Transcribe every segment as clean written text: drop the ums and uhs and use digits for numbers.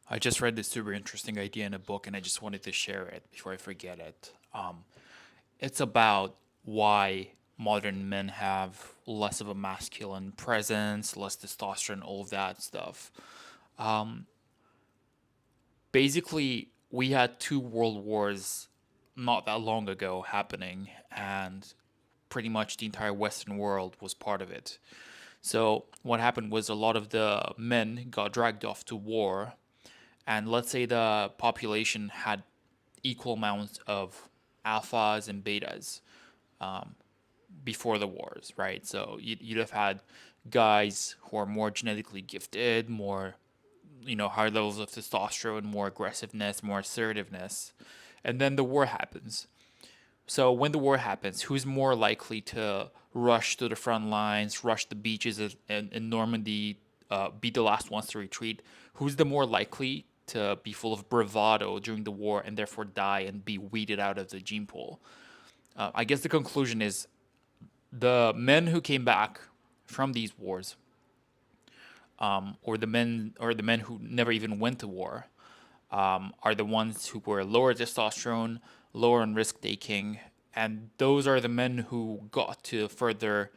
I just read this super interesting idea in a book and I just wanted to share it before I forget it. It's about why modern men have less of a masculine presence, less testosterone, all of that stuff. Um, Basically, we had two world wars not that long ago happening, and pretty much the entire Western world was part of it. So, what happened was a lot of the men got dragged off to war, and let's say the population had equal amounts of alphas and betas before the wars, right? So you'd have had guys who are more genetically gifted, more, higher levels of testosterone, more aggressiveness, more assertiveness. And then the war happens. So when the war happens, who's more likely to rush to the front lines, rush the beaches in Normandy, be the last ones to retreat? Who's the more likely to be full of bravado during the war and therefore die and be weeded out of the gene pool? I guess the conclusion is the men who came back from these wars, or the men who never even went to war, are the ones who were lower testosterone, lower in risk taking, and those are the men who got to further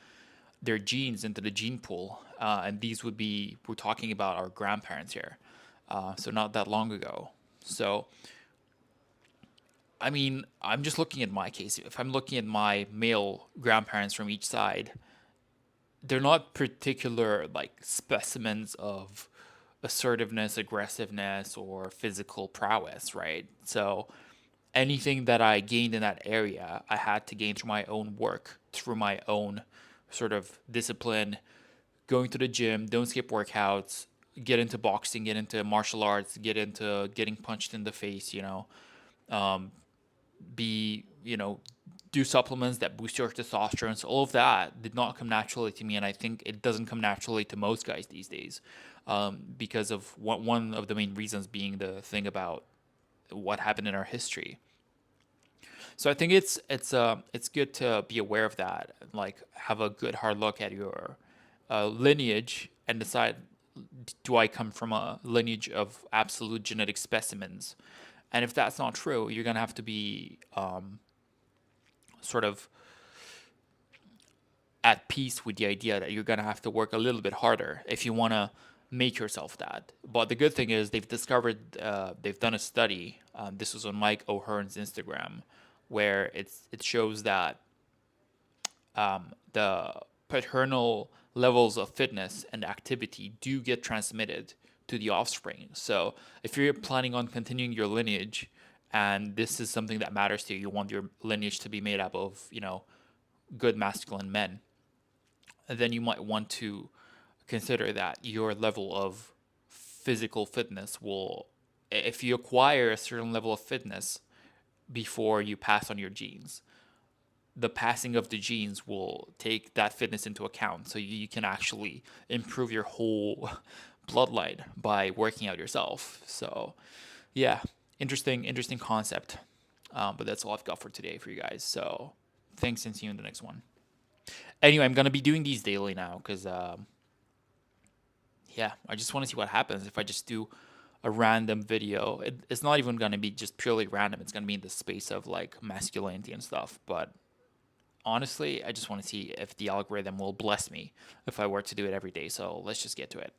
their genes into the gene pool. And these would be, we're talking about our grandparents here, so not that long ago. So, I mean, I'm just looking at my case. If I'm looking at my male grandparents from each side, they're not particular like specimens of assertiveness, aggressiveness, or physical prowess, right? So anything that I gained in that area, I had to gain through my own work, through my own sort of discipline, going to the gym, don't skip workouts, get into boxing, get into martial arts, get into getting punched in the face, be, do supplements that boost your testosterone. So all of that did not come naturally to me, and I think it doesn't come naturally to most guys these days, because of one of the main reasons being the thing about what happened in our history. So I think it's good to be aware of that, like have a good hard look at your lineage and decide, do I come from a lineage of absolute genetic specimens? And if that's not true, you're gonna have to be sort of at peace with the idea that you're gonna have to work a little bit harder if you want to make yourself that. But the good thing is they've done a study. This was on Mike O'Hearn's Instagram, where it shows that the paternal levels of fitness and activity do get transmitted to the offspring. So if you're planning on continuing your lineage, and this is something that matters to you, you want your lineage to be made up of, good masculine men, then you might want to consider that your level of physical fitness will, if you acquire a certain level of fitness before you pass on your genes, the passing of the genes will take that fitness into account. So you can actually improve your whole bloodline by working out yourself. So, yeah, interesting concept. But that's all I've got for today for you guys. So, thanks and see you in the next one. Anyway, I'm gonna be doing these daily now because yeah, I just want to see what happens if I just do a random video. It's not even gonna be just purely random. It's gonna be in the space of like masculinity and stuff. But honestly, I just want to see if the algorithm will bless me if I were to do it every day. So let's just get to it.